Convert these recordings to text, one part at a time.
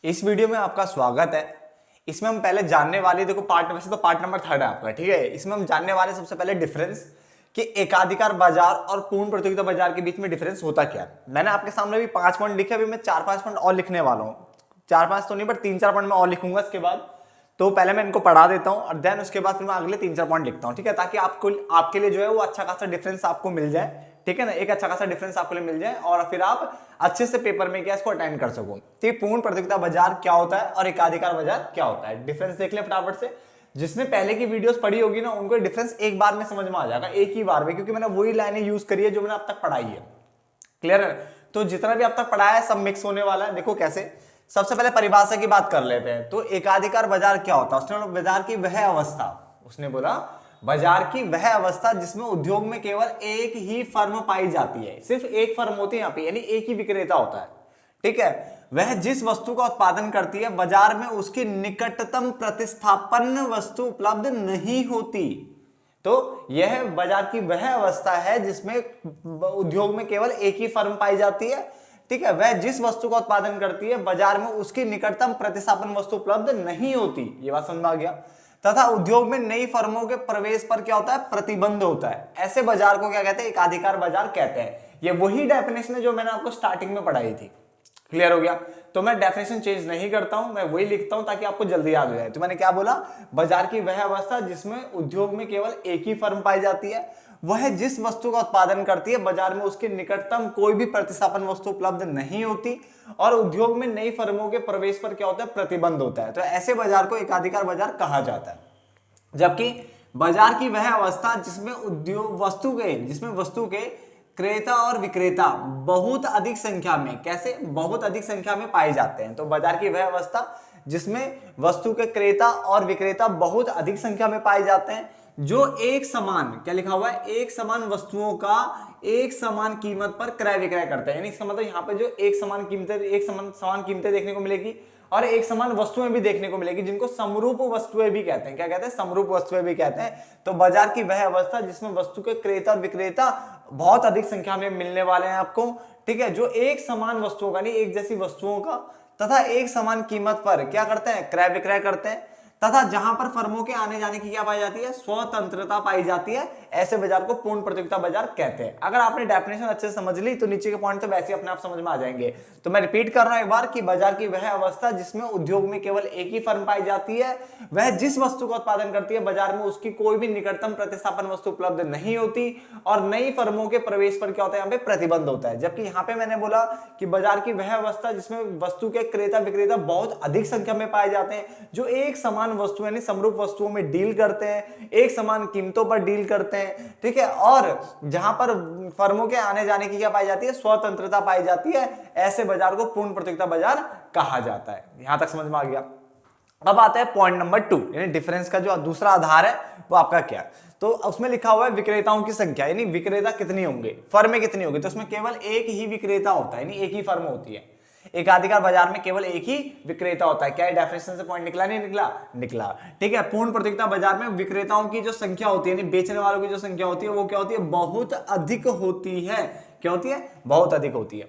इस वीडियो में आपका स्वागत है। इसमें हम पहले जानने वाले, देखो वैसे तो पार्ट नंबर 3 है आपका, ठीक है। इसमें हम जानने वाले सबसे पहले डिफरेंस कि एकाधिकार बाजार और पूर्ण प्रतियोगिता बाजार के बीच में डिफरेंस होता क्या है। मैंने आपके सामने भी 5 पॉइंट लिखे, अभी मैं 4-5 पॉइंट और लिखने वाला हूँ। 4-5 तो नहीं, बट 3-4 पॉइंट मैं और लिखूंगा इसके बाद। तो पहले मैं इनको पढ़ा देता हूँ और देन उसके बाद फिर मैं अगले 3-4 पॉइंट लिखता हूँ, ठीक है, ताकि आपके लिए जो है वो अच्छा खासा डिफरेंस आपको मिल जाए, ठीक है ना। एक अच्छा खासा डिफरेंस आपको लिए मिल जाए और फिर आप अच्छे से पेपर में क्या इसको अटेंड कर सको। तो पूर्ण प्रतियोगिता बाजार क्या होता है और एकाधिकार बाजार क्या होता है, डिफरेंस देख ले फटाफट से। जिसने पहले की वीडियोस पढ़ी होगी ना, उनको डिफरेंस एक बार में समझ में आ जाएगा, एक ही बार में, क्योंकि मैंने वही लाइनें यूज करी है जो मैंने अब तक पढ़ाई है। क्लियर है? तो जितना भी अब तक पढ़ाया है सब मिक्स होने वाला है। देखो कैसे, सबसे पहले परिभाषा की बात कर लेते हैं। तो एकाधिकार बाजार क्या होता है? उसने बोला बाजार की वह अवस्था, उसने बोला बाजार की वह अवस्था जिसमें उद्योग में केवल एक ही फर्म पाई जाती है, सिर्फ एक फर्म होती है यहाँ पे, यानी एक ही विक्रेता होता है, ठीक है। वह जिस वस्तु का उत्पादन करती है बाजार में उसकी निकटतम प्रतिस्थापन वस्तु उपलब्ध नहीं होती। तो यह बाजार की वह अवस्था है जिसमें उद्योग में केवल एक ही फर्म पाई जाती है, ठीक है। वह जिस वस्तु का उत्पादन करती है बाजार में उसकी निकटतम प्रतिस्थापन वस्तु उपलब्ध नहीं होती। ये बात समझ में आ गया। तथा उद्योग में नई फर्मों के प्रवेश पर क्या होता है? प्रतिबंध होता है। ऐसे बाजार को क्या कहते हैं? एकाधिकार बाजार कहते हैं। ये वही डेफिनेशन है जो मैंने आपको स्टार्टिंग में पढ़ाई थी। क्लियर हो गया? तो मैं डेफिनेशन चेंज नहीं करता हूं, मैं वही लिखता हूं ताकि आपको जल्दी याद हो जाए। तो मैंने क्या बोला? बाजार की वह अवस्था जिसमें उद्योग में केवल एक ही फर्म पाई जाती है, वह जिस वस्तु का उत्पादन करती है बाजार में उसके निकटतम कोई भी प्रतिस्थापन वस्तु उपलब्ध नहीं होती, और उद्योग में नई फर्मों के प्रवेश पर क्या होता है? प्रतिबंध होता है। तो ऐसे बाजार को एकाधिकार बाजार कहा जाता है। जबकि बाजार की वह अवस्था जिसमें वस्तु के क्रेता और विक्रेता बहुत अधिक संख्या में, कैसे बहुत अधिक संख्या में पाए जाते हैं। तो बाजार की वह अवस्था जिसमें वस्तु के क्रेता और विक्रेता बहुत अधिक संख्या में पाए जाते हैं, जो एक समान, क्या लिखा हुआ है? एक समान वस्तुओं का एक समान कीमत पर क्रय विक्रय करते हैं। यानी इसका मतलब यहाँ पे जो एक समान कीमतें देखने को मिलेगी और एक समान वस्तुएं भी देखने को मिलेगी, जिनको समरूप वस्तुएं भी कहते हैं। क्या कहते हैं? समरूप वस्तुएं भी कहते हैं। तो बाजार की वह अवस्था जिसमें वस्तु के क्रेता और विक्रेता बहुत अधिक संख्या में मिलने वाले हैं आपको, ठीक है, जो एक समान वस्तुओं का, नहीं एक जैसी वस्तुओं का तथा एक समान कीमत पर क्या करते हैं? क्रय विक्रय करते हैं, तथा जहां पर फर्मों के आने जाने की क्या पाई जाती है? स्वतंत्रता पाई जाती है। ऐसे बाजार को पूर्ण प्रतियोगिता बाजार कहते हैं। अगर आपने डेफिनेशन अच्छे से समझ ली तो नीचे के पॉइंट तो वैसे ही अपने आप समझ में आ जाएंगे। तो मैं रिपीट कर रहा हूं एक बार कि बाजार की वह अवस्था जिसमें उद्योग में केवल एक ही फर्म पाई जाती है, वह जिस वस्तु का उत्पादन करती है बाजार में उसकी कोई भी निकटतम प्रतिस्थापन वस्तु उपलब्ध नहीं होती, और नई फर्मों के प्रवेश पर क्या होता है? यहाँ पे प्रतिबंध होता है। जबकि यहाँ पे मैंने बोला कि बाजार की वह अवस्था जिसमें वस्तु के क्रेता विक्रेता बहुत अधिक संख्या में पाए जाते हैं, जो एक समान वस्तु यानी समरूप वस्तुओं में डील करते हैं, एक समान कीमतों पर डील करते हैं, ठीक है, और जहां पर फर्मों के आने जाने की क्या पाई जाती है? स्वतंत्रता पाई जाती है। ऐसे बाजार को पूर्ण प्रतियोगिता बाजार कहा जाता है। यहां तक समझ में आ गया। अब आता है पॉइंट नंबर 2, यानी डिफरेंस का जो दूसरा आधार है वो आपका क्या है। तो उसमें लिखा हुआ है विक्रेताओं की संख्या, यानी विक्रेता कितनी होंगे, फर्में कितनी होंगी। तो उसमें केवल एक ही विक्रेता होता है, यानी एक ही फर्म होती है। एकाधिकार बाजार में केवल एक ही विक्रेता होता है। क्या ये डेफिनेशन से पॉइंट निकला? नहीं निकला? निकला, ठीक है। पूर्ण प्रतियोगिता बाजार में विक्रेताओं की जो संख्या होती है, यानी बेचने वालों की जो संख्या होती है, वो क्या होती है? बहुत अधिक होती है। क्या होती है? बहुत अधिक होती है।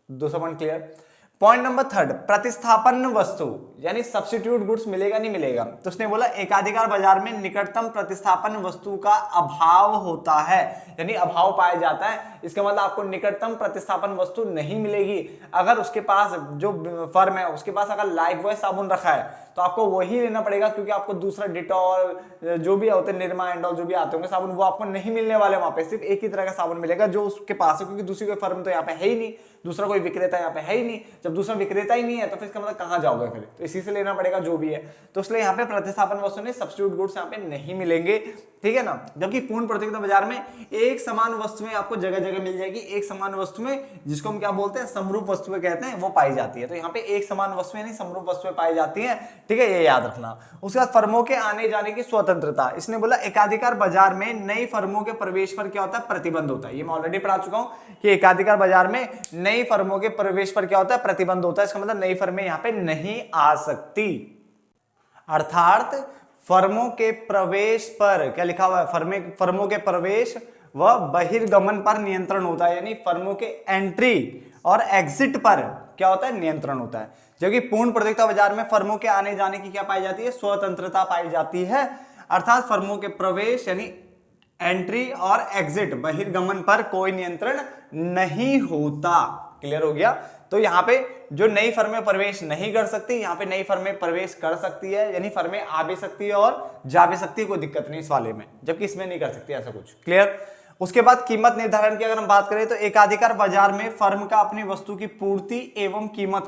दूसरा पॉइंट क्लियर। पॉइंट नंबर 3, प्रतिस्थापन वस्तु, यानी सब्स्टिट्यूट गुड्स मिलेगा नहीं मिलेगा। तो उसने बोला एकाधिकार बाजार में निकटतम प्रतिस्थापन वस्तु का अभाव होता है, यानी अभाव पाया जाता है। इसका मतलब आपको निकटतम प्रतिस्थापन वस्तु नहीं मिलेगी। अगर उसके पास जो फर्म है उसके पास अगर लाइफबॉय साबुन रखा है तो आपको वही लेना पड़ेगा, क्योंकि आपको दूसरा डिटॉल जो भी होते हैं, निरमा एंडॉल जो भी आते होंगे साबुन, वो आपको नहीं मिलने वाले। वहां पे सिर्फ एक ही तरह का साबुन मिलेगा जो उसके पास है, क्योंकि दूसरी कोई फर्म तो यहाँ पे है ही नहीं, दूसरा कोई विक्रेता यहाँ पे है ही नहीं। जब दूसरा विक्रेता ही नहीं है तो फिर इसका मतलब कहां जाओगे फिर? तो इसी से लेना पड़ेगा जो भी है। तो इसलिए यहाँ पे प्रतिस्थापन वस्तु ने सब्स्टिट्यूट गुड्स यहाँ पे नहीं मिलेंगे, ठीक है ना। जबकि पूर्ण प्रतियोगिता बाजार में एक समान वस्तुएं आपको जगह जगह मिल जाएगी। एक समान वस्तुएं जिसको हम क्या बोलते हैं? समरूप वस्तुएं कहते हैं, वो पाई जाती है। तो यहाँ पे एक समान वस्तुएं नहीं समरूप वस्तुएं पाई जाती हैं, ठीक है, ये याद रखना। उसके बाद फर्मों के आने जाने की स्वतंत्रता, इसने बोला एकाधिकार बाजार में नई फर्मों के प्रवेश पर क्या होता है? प्रतिबंध होता है। ये मैं ऑलरेडी पढ़ा चुका हूं कि एकाधिकार बाजार में नई फर्मों के प्रवेश पर क्या होता है? प्रतिबंध होता है। इसका मतलब नई फर्में यहाँ पे नहीं आ सकती, अर्थात फर्मों के प्रवेश पर क्या लिखा हुआ है? फर्मों के प्रवेश व बहिर्गमन पर नियंत्रण होता है, यानी फर्मों के एंट्री और एग्जिट पर क्या होता है? नियंत्रण होता है। जबकि पूर्ण प्रतियोगिता बाजार में फर्मों के आने जाने की क्या पाई जाती है, स्वतंत्रता पाई जाती है, अर्थात फर्मों के प्रवेश यानी एंट्री और एग्जिट बहिर्गमन पर कोई नियंत्रण नहीं होता। क्लियर हो गया। तो यहाँ पे जो नई फर्में प्रवेश नहीं कर सकती, यहाँ पे नई फर्में प्रवेश कर सकती है, यानी फर्में आ भी सकती है और जा भी सकती है, कोई दिक्कत नहीं इस वाले में, जबकि इसमें नहीं कर सकती ऐसा कुछ। क्लियर। उसके बाद कीमत निर्धारण की अगर हम बात करें तो एकाधिकार बाजार में फर्म का अपनी वस्तु की पूर्ति एवं कीमत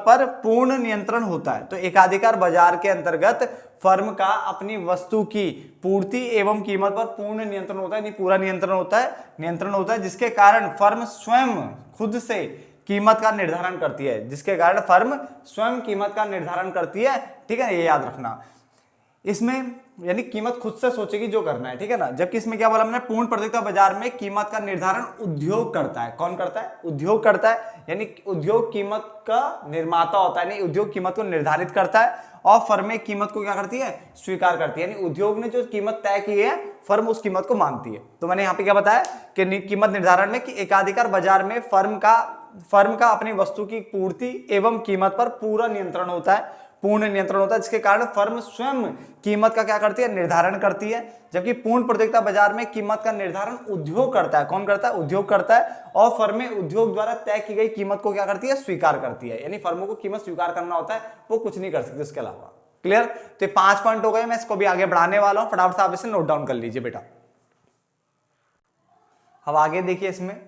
पर पूर्ण नियंत्रण होता है। तो एकाधिकार बाजार के अंतर्गत फर्म का अपनी वस्तु की पूर्ति एवं कीमत पर पूर्ण नियंत्रण होता है, यानी पूरा नियंत्रण होता है, जिसके कारण फर्म स्वयं खुद से कीमत का निर्धारण करती है, ठीक है, ये याद रखना। इसमें यानी कीमत खुद से सोचेगी जो करना है, ठीक है ना। जबकि इसमें क्या बोला हमने, पूर्ण प्रतियोगिता बाजार में कीमत का निर्धारण उद्योग करता है। कौन करता है? उद्योग करता है, यानी उद्योग कीमत का निर्माता होता है, यानी उद्योग कीमत को निर्धारित करता है और फर्में कीमत को क्या करती है, स्वीकार करती है, यानी उद्योग ने जो कीमत तय की है फर्म उस कीमत को मानती है। तो मैंने यहाँ पे क्या बताया कि कीमत निर्धारण में कि एकाधिकार बाजार में फर्म का अपनी वस्तु की पूर्ति एवं कीमत पर पूर्ण नियंत्रण होता है, जिसके कारण फर्म स्वयं कीमत का क्या करती है, निर्धारण करती है। जबकि पूर्ण प्रतियोगिता बाजार में कीमत का निर्धारण उद्योग करता है। कौन करता है? उद्योग करता है, और फर्में उद्योग द्वारा तय की गई कीमत को क्या करती है, स्वीकार करती है, यानी फर्मों को कीमत स्वीकार करना होता है, वो कुछ नहीं कर सकती उसके अलावा। क्लियर। तो 5 पॉइंट हो गए, मैं इसको भी आगे बढ़ाने वाला हूं, फटाफट से आप इसे नोट डाउन कर लीजिए बेटा। अब आगे देखिए, इसमें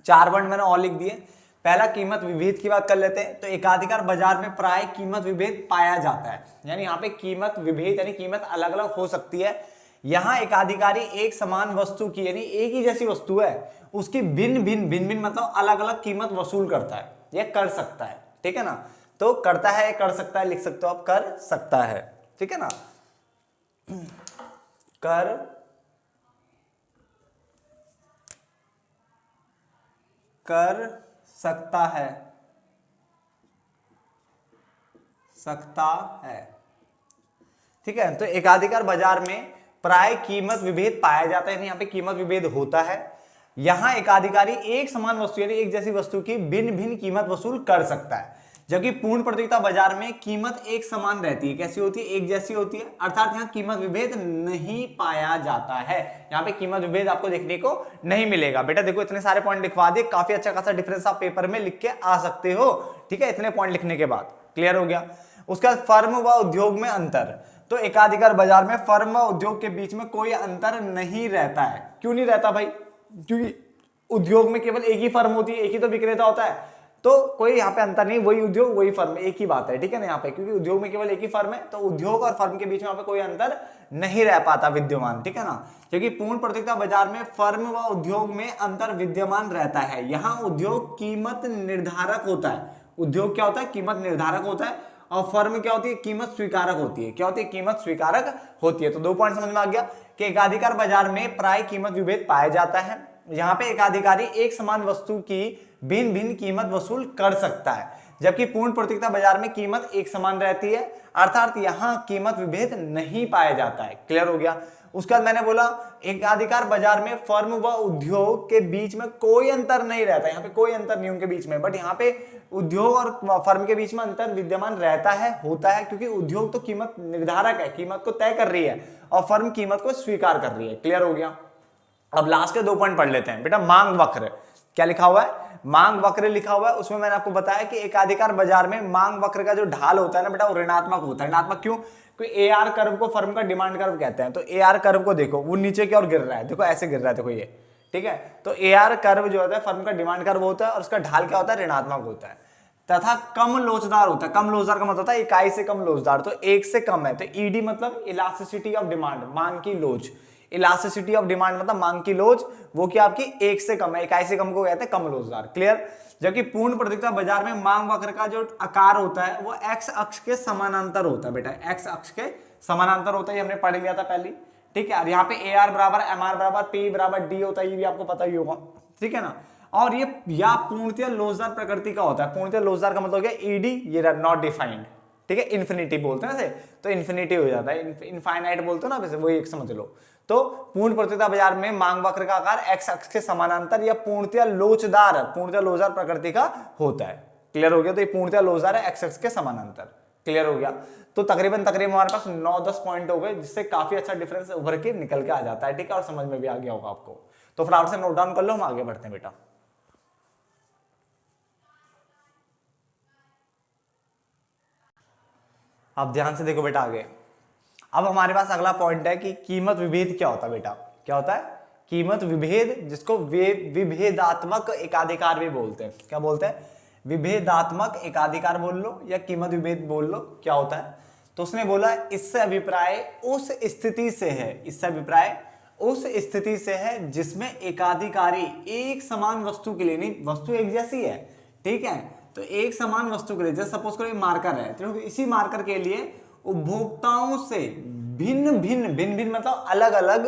4 पॉइंट मैंने और लिख दिए। पहला, कीमत विभेद की बात कर लेते हैं। तो एकाधिकार बाजार में प्राय कीमत विभेद पाया जाता है, यानी यहाँ पे कीमत विभेद यानी कीमत अलग अलग हो सकती है। यहाँ एकाधिकारी एक समान वस्तु की, यानी एक ही जैसी वस्तु है, उसकी भिन्न भिन्न मतलब अलग अलग कीमत वसूल करता है, यह कर सकता है, ठीक है ना। तो करता है, कर सकता है, लिख सकते हो आप, कर सकता है, ठीक है ना, कर सकता है, ठीक है। तो एकाधिकार बाजार में प्राय कीमत विभेद पाया जाता है, यहाँ पे कीमत विभेद होता है। यहां एकाधिकारी एक समान वस्तु यानी एक जैसी वस्तु की भिन्न भिन्न कीमत वसूल कर सकता है, जबकि पूर्ण प्रतियोगिता बाजार में कीमत एक समान रहती है। कैसी होती है? एक जैसी होती है, अर्थात यहाँ कीमत विभेद नहीं पाया जाता है। यहाँ पे कीमत विभेद आपको देखने को नहीं मिलेगा। बेटा देखो, इतने सारे पॉइंट लिखवा दिए, काफी अच्छा खासा डिफरेंस आप पेपर में लिख के आ सकते हो, ठीक है, इतने पॉइंट लिखने के बाद। क्लियर हो गया। उसके बाद फर्म व उद्योग में अंतर। तो एकाधिकार बाजार में फर्म व उद्योग के बीच में कोई अंतर नहीं रहता है। क्यों नहीं रहता भाई? क्योंकि उद्योग में केवल एक ही फर्म होती है, एक ही तो विक्रेता होता है, तो कोई यहाँ पे अंतर नहीं, वही उद्योग वही फर्म, एक ही बात है, ठीक है ना। यहाँ पे क्योंकि उद्योग में केवल एक ही फर्म है, तो उद्योग और फर्म के बीच में यहाँ पे कोई अंतर नहीं रह पाता विद्यमान, ठीक है ना। क्योंकि पूर्ण प्रतियोगिता बाजार में फर्म व उद्योग में अंतर विद्यमान रहता है। यहाँ उद्योग कीमत निर्धारक होता है। उद्योग क्या होता है? कीमत निर्धारक होता है, और फर्म क्या होती है? कीमत स्वीकारक होती है। क्या होती है? कीमत स्वीकारक होती है। तो 2 पॉइंट समझ में आ गया कि एकाधिकार बाजार में प्राय कीमत विभेद पाया जाता है। यहाँ पे एकाधिकारी एक समान वस्तु की भिन्न भिन्न कीमत वसूल कर सकता है, जबकि पूर्ण प्रतियोगिता बाजार में कीमत एक समान रहती है, अर्थात यहाँ कीमत विभेद नहीं पाया जाता है। क्लियर हो गया। उसके बाद मैंने बोला एकाधिकार बाजार में फर्म व उद्योग के बीच में कोई अंतर नहीं रहता। यहाँ पे कोई अंतर नहीं उनके बीच में, बट यहाँ पे उद्योग और फर्म के बीच में अंतर विद्यमान रहता है, होता है, क्योंकि उद्योग तो कीमत निर्धारक है, कीमत को तय कर रही है, और फर्म कीमत को स्वीकार कर रही है। क्लियर हो गया। अब लास्ट के 2 पॉइंट पढ़ लेते हैं बेटा। मांग वक्र, क्या लिखा हुआ है? मांग वक्र लिखा हुआ है। उसमें मैंने आपको बताया कि एकाधिकार बाजार में मांग वक्र का जो ढाल होता है ना बेटा, वो ऋणात्मक होता है। ऋणात्मक क्यों? क्योंकि एआर कर्व को फर्म का डिमांड कर्व कहते हैं। तो एआर कर्व को देखो, वो नीचे की ओर गिर रहा है, देखो ऐसे गिर रहा है, देखो ये, ठीक है। तो एआर कर्व जो होता है फर्म का डिमांड कर्व होता है, और उसका ढाल क्या होता है? ऋणात्मक होता है, तथा कम लोचदार होता है। कम लोचदार का मतलब होता है इकाई से कम लोचदार, तो 1 से कम है। तो ईडी मतलब इलास्टिसिटी ऑफ डिमांड, मांग की लोच। इलास्टिसिटी ऑफ डिमांड मतलब मांग की लोच, वो क्या आपकी 1 से कम है, इकाई से कम को कहते हैं कम लोचदार। क्लियर। जबकि पूर्ण प्रतियोगिता बाजार में मांग वक्र का जो आकार होता है वो एक्स अक्ष के समानांतर होता है बेटा, एक्स अक्ष के समानांतर होता है, ये हमने पढ़ लिया था पहले, ठीक है। और यहाँ पे AR बराबर MR बराबर P बराबर D होता है, ये भी आपको पता ही होगा, ठीक है ना। और ये या पूर्णतः लोचदार प्रकृति का होता है। पूर्णतः लोचदार का मतलब क्या? ED, ये नॉट डिफाइंड, ठीक है। इन्फिनिटी बोलते हैं ना, तो इन्फिनिटी हो जाता है, इनफाइनाइट बोलते हो ना वैसे, वही एक समझ लो। तो पूर्ण प्रतियोगिता बाजार में मांग वक्र का आकार एक्स अक्ष के समानांतर या पूर्णतया लोचदार प्रकृति का होता है। क्लियर हो गया? तो ये पूर्णतया लोचदार है, एक्स अक्ष के समानांतर। क्लियर हो गया? तो तकरीबन हमारे पास 9-10 पॉइंट हो गए, जिससे काफी अच्छा डिफरेंस उभर के निकल के आ जाता है। ठीक है, और समझ में भी आ गया होगा आपको। तो फटाफट से नोट डाउन कर लो, हम आगे बढ़ते हैं बेटा। अब ध्यान से देखो बेटा आगे। अब हमारे पास अगला पॉइंट है कि कीमत विभेद क्या होता है बेटा। क्या होता है? कीमत विभेद, जिसको विभेदात्मक एकाधिकार भी बोलते हैं। क्या बोलते हैं? विभेदात्मक एकाधिकार बोल लो या कीमत विभेद बोल लो। क्या होता है? तो उसने बोला इससे अभिप्राय उस स्थिति से है, इससे अभिप्राय उस स्थिति से है जिसमें एकाधिकारी एक समान वस्तु के लिए, नहीं वस्तु एक जैसी है, ठीक है, तो एक समान वस्तु के लिए, जैसे सपोज करो ये मार्कर है, तो इसी मार्कर के लिए उपभोक्ताओं से भिन्न भिन्न मतलब अलग अलग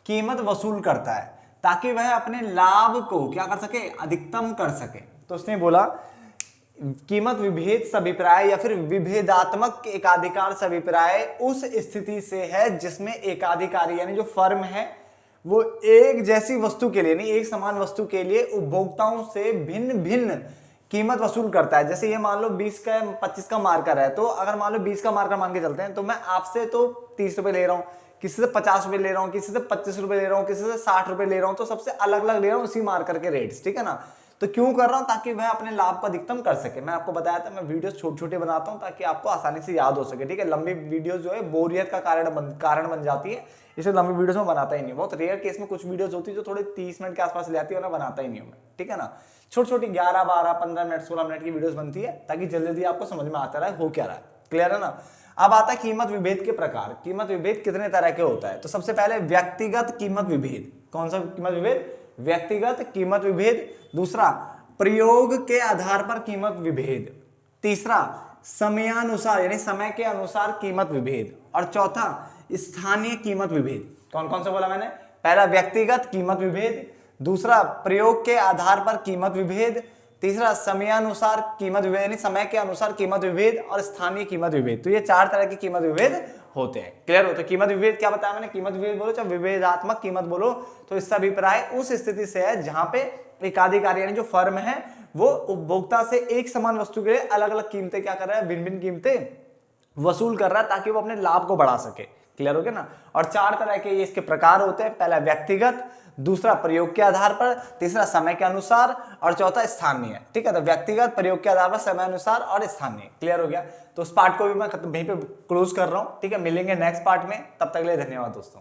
कीमत वसूल करता है, ताकि वह अपने लाभ को क्या कर सके? अधिकतम कर सके। तो उसने बोला कीमत विभेद सभिप्राय या फिर विभेदात्मक एकाधिकार सभिप्राय उस स्थिति से है जिसमें एकाधिकारी यानी जो फर्म है वो एक जैसी वस्तु के लिए, नहीं एक समान वस्तु के लिए उपभोक्ताओं से भिन्न भिन्न कीमत वसूल करता है। जैसे ये मान लो 20 का 25 का मार्कर है, तो अगर मान लो 20 का मार्कर मान के चलते हैं, तो मैं आपसे तो 30 रुपए ले रहा हूँ, किसी से 50 रुपए ले रहा हूँ, किसी से 25 रुपए ले रहा हूँ, किसी से 60 रुपए ले रहा हूँ, तो सबसे अलग अलग ले रहा हूँ उसी मार्कर के रेट्स। ठीक है ना? तो क्यों कर रहा हूं? ताकि वह अपने लाभ को अधिकतम कर सके। मैं आपको बताया था मैं वीडियोस छोटे छोटे बनाता हूं ताकि आपको आसानी से याद हो सके। ठीक है, लंबी वीडियोस जो है बोरियत का कारण बन जाती है, इसे लंबी वीडियोस में बनाता ही नहीं। बहुत रेयर केस में कुछ वीडियोस होती है जो थोड़े 30 मिनट के आसपास ले आती है, ना बनाता ही नहीं हूं मैं। ठीक है ना? छोटी छोटी 11, 12, 15 मिनट 16 मिनट की वीडियोस बनती है ताकि जल्दी जल्दी आपको समझ में आता रहे हो क्या रहा है। क्लियर है ना? अब आता है कीमत विभेद के प्रकार। कीमत विभेद कितने तरह के होता है? तो सबसे पहले व्यक्तिगत कीमत विभेद। कौन सा कीमत विभेद? व्यक्तिगत कीमत विभेद। दूसरा प्रयोग के आधार पर कीमत विभेद। तीसरा समयानुसार यानी समय के अनुसार कीमत विभेद। और चौथा स्थानीय कीमत विभेद। कौन कौन सा बोला मैंने? पहला व्यक्तिगत कीमत विभेद, दूसरा प्रयोग के आधार पर कीमत विभेद, तीसरा समयानुसार कीमत विभेद यानी समय के अनुसार कीमत विभेद, और स्थानीय कीमत विभेद। तो ये 4 तरह की कीमत विभेद होते हैं। क्लियर हो? तो कीमत विभेद क्या बताया मैंने? कीमत विभेद बोलो चाहे विभेदात्मक कीमत बोलो, तो इसका अभिप्राय उस स्थिति से है जहां पे एकाधिकारी यानी जो फर्म है वो उपभोक्ता से एक समान वस्तु के लिए अलग अलग कीमतें क्या कर रहा है? भिन्न भिन्न कीमतें वसूल कर रहा है ताकि वो अपने लाभ को बढ़ा सके। क्लियर हो गया ना? और 4 तरह के ये इसके प्रकार होते हैं। पहला व्यक्तिगत, दूसरा प्रयोग के आधार पर, तीसरा समय के अनुसार, और चौथा स्थानीय। ठीक है, तो व्यक्तिगत, प्रयोग के आधार पर, समय अनुसार और स्थानीय। क्लियर हो गया? तो उस पार्ट को भी मैं वहीं पे क्लोज कर रहा हूं। ठीक है, मिलेंगे नेक्स्ट पार्ट में, तब तक के लिए धन्यवाद दोस्तों।